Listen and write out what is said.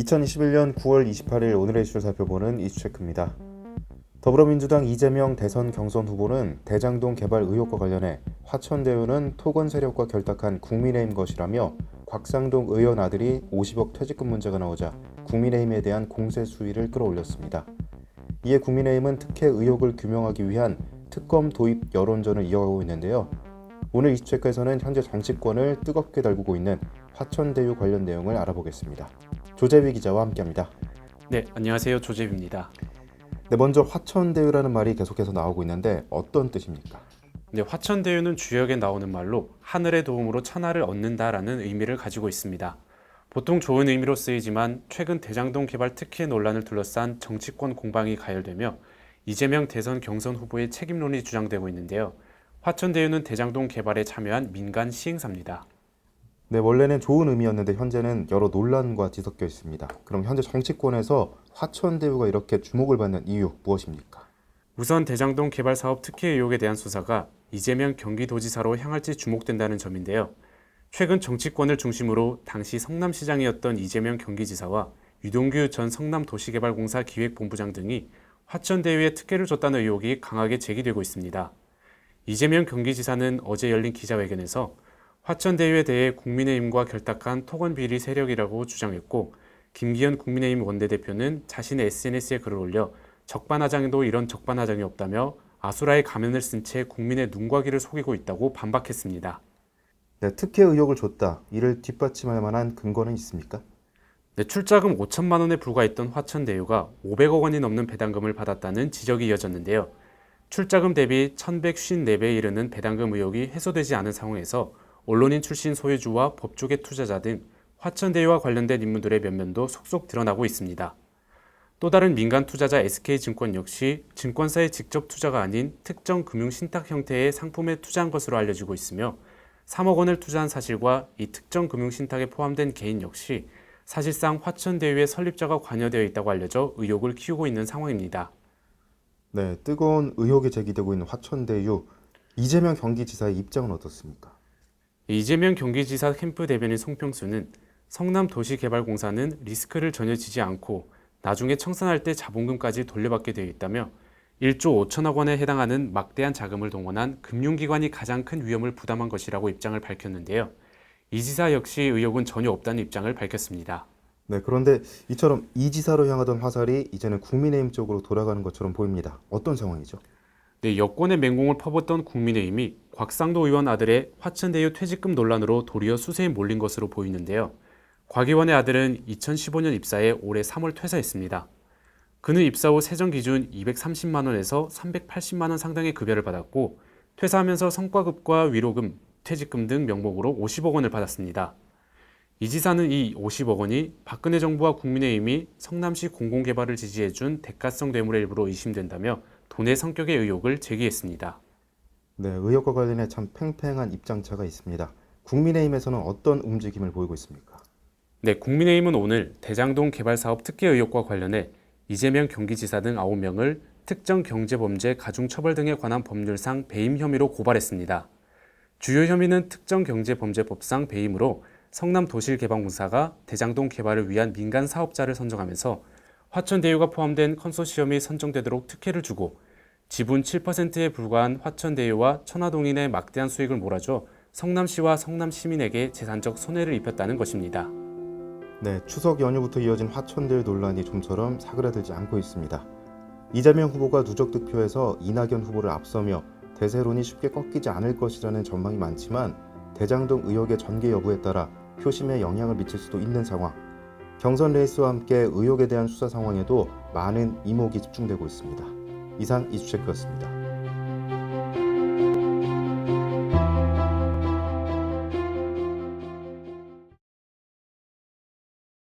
2021년 9월 28일 오늘의 이슈를 살펴보는 이슈체크입니다. 더불어민주당 이재명 대선 경선 후보는 대장동 개발 의혹과 관련해 화천대유는 토건 세력과 결탁한 국민의힘 것이라며 곽상동 의원 아들이 50억 퇴직금 문제가 나오자 국민의힘에 대한 공세 수위를 끌어올렸습니다. 이에 국민의힘은 특혜 의혹을 규명하기 위한 특검 도입 여론전을 이어가고 있는데요. 오늘 이슈체크에서는 현재 정치권을 뜨겁게 달구고 있는 화천대유 관련 내용을 알아보겠습니다. 조재휘 기자와 함께합니다. 네, 안녕하세요. 조재휘입니다. 네, 먼저 화천대유라는 말이 계속해서 나오고 있는데 어떤 뜻입니까? 네, 화천대유는 주역에 나오는 말로 하늘의 도움으로 천하를 얻는다라는 의미를 가지고 있습니다. 보통 좋은 의미로 쓰이지만 최근 대장동 개발 특혜 논란을 둘러싼 정치권 공방이 가열되며 이재명 대선 경선 후보의 책임론이 주장되고 있는데요. 화천대유는 대장동 개발에 참여한 민간 시행사입니다. 네, 원래는 좋은 의미였는데 현재는 여러 논란과 뒤섞여 있습니다. 그럼 현재 정치권에서 화천대유가 이렇게 주목을 받는 이유 무엇입니까? 우선 대장동 개발 사업 특혜 의혹에 대한 수사가 이재명 경기도지사로 향할지 주목된다는 점인데요. 최근 정치권을 중심으로 당시 성남시장이었던 이재명 경기지사와 유동규 전 성남도시개발공사 기획본부장 등이 화천대유에 특혜를 줬다는 의혹이 강하게 제기되고 있습니다. 이재명 경기지사는 어제 열린 기자회견에서 화천대유에 대해 국민의힘과 결탁한 토건 비리 세력이라고 주장했고, 김기현 국민의힘 원내대표는 자신의 SNS에 글을 올려 적반하장도 이런 적반하장이 없다며 아수라의 가면을 쓴 채 국민의 눈과 귀를 속이고 있다고 반박했습니다. 네, 특혜 의혹을 줬다. 이를 뒷받침할 만한 근거는 있습니까? 네, 출자금 5천만 원에 불과했던 화천대유가 500억 원이 넘는 배당금을 받았다는 지적이 이어졌는데요. 출자금 대비 1154배에 이르는 배당금 의혹이 해소되지 않은 상황에서 언론인 출신 소유주와 법조계 투자자 등 화천대유와 관련된 인물들의 면면도 속속 드러나고 있습니다. 또 다른 민간 투자자 SK증권 역시 증권사의 직접 투자가 아닌 특정 금융신탁 형태의 상품에 투자한 것으로 알려지고 있으며 3억 원을 투자한 사실과 이 특정 금융신탁에 포함된 개인 역시 사실상 화천대유의 설립자가 관여되어 있다고 알려져 의혹을 키우고 있는 상황입니다. 네, 뜨거운 의혹이 제기되고 있는 화천대유. 이재명 경기지사의 입장은 어떻습니까? 이재명 경기지사 캠프 대변인 송평수는 성남도시개발공사는 리스크를 전혀 지지 않고 나중에 청산할 때 자본금까지 돌려받게 되어 있다며 1조 5천억 원에 해당하는 막대한 자금을 동원한 금융기관이 가장 큰 위험을 부담한 것이라고 입장을 밝혔는데요. 이 지사 역시 의혹은 전혀 없다는 입장을 밝혔습니다. 네, 그런데 이처럼 이 지사로 향하던 화살이 이제는 국민의힘 쪽으로 돌아가는 것처럼 보입니다. 어떤 상황이죠? 네, 여권의 맹공을 퍼붓던 국민의힘이 곽상도 의원 아들의 화천대유 퇴직금 논란으로 도리어 수세에 몰린 것으로 보이는데요. 곽 의원의 아들은 2015년 입사해 올해 3월 퇴사했습니다. 그는 입사 후 세전 기준 230만 원에서 380만 원 상당의 급여를 받았고 퇴사하면서 성과급과 위로금, 퇴직금 등 명목으로 50억 원을 받았습니다. 이 지사는 이 50억 원이 박근혜 정부와 국민의힘이 성남시 공공개발을 지지해준 대가성 뇌물의 일부로 의심된다며 돈의 성격의 의혹을 제기했습니다. 네, 의혹과 관련해 참 팽팽한 입장차가 있습니다. 국민의힘에서는 어떤 움직임을 보이고 있습니까? 네, 국민의힘은 오늘 대장동 개발 사업 특혜 의혹과 관련해 이재명 경기지사 등 9명을 특정 경제범죄 가중처벌 등에 관한 법률상 배임 혐의로 고발했습니다. 주요 혐의는 특정 경제범죄법상 배임으로 성남도시개발공사가 대장동 개발을 위한 민간 사업자를 선정하면서 화천대유가 포함된 컨소시엄이 선정되도록 특혜를 주고 지분 7%에 불과한 화천대유와 천화동인의 막대한 수익을 몰아줘 성남시와 성남시민에게 재산적 손해를 입혔다는 것입니다. 네, 추석 연휴부터 이어진 화천대유 논란이 좀처럼 사그라들지 않고 있습니다. 이재명 후보가 누적 득표에서 이낙연 후보를 앞서며 대세론이 쉽게 꺾이지 않을 것이라는 전망이 많지만 대장동 의혹의 전개 여부에 따라 표심에 영향을 미칠 수도 있는 상황. 경선 레이스와 함께 의혹에 대한 수사 상황에도 많은 이목이 집중되고 있습니다. 이상 이슈체크였습니다.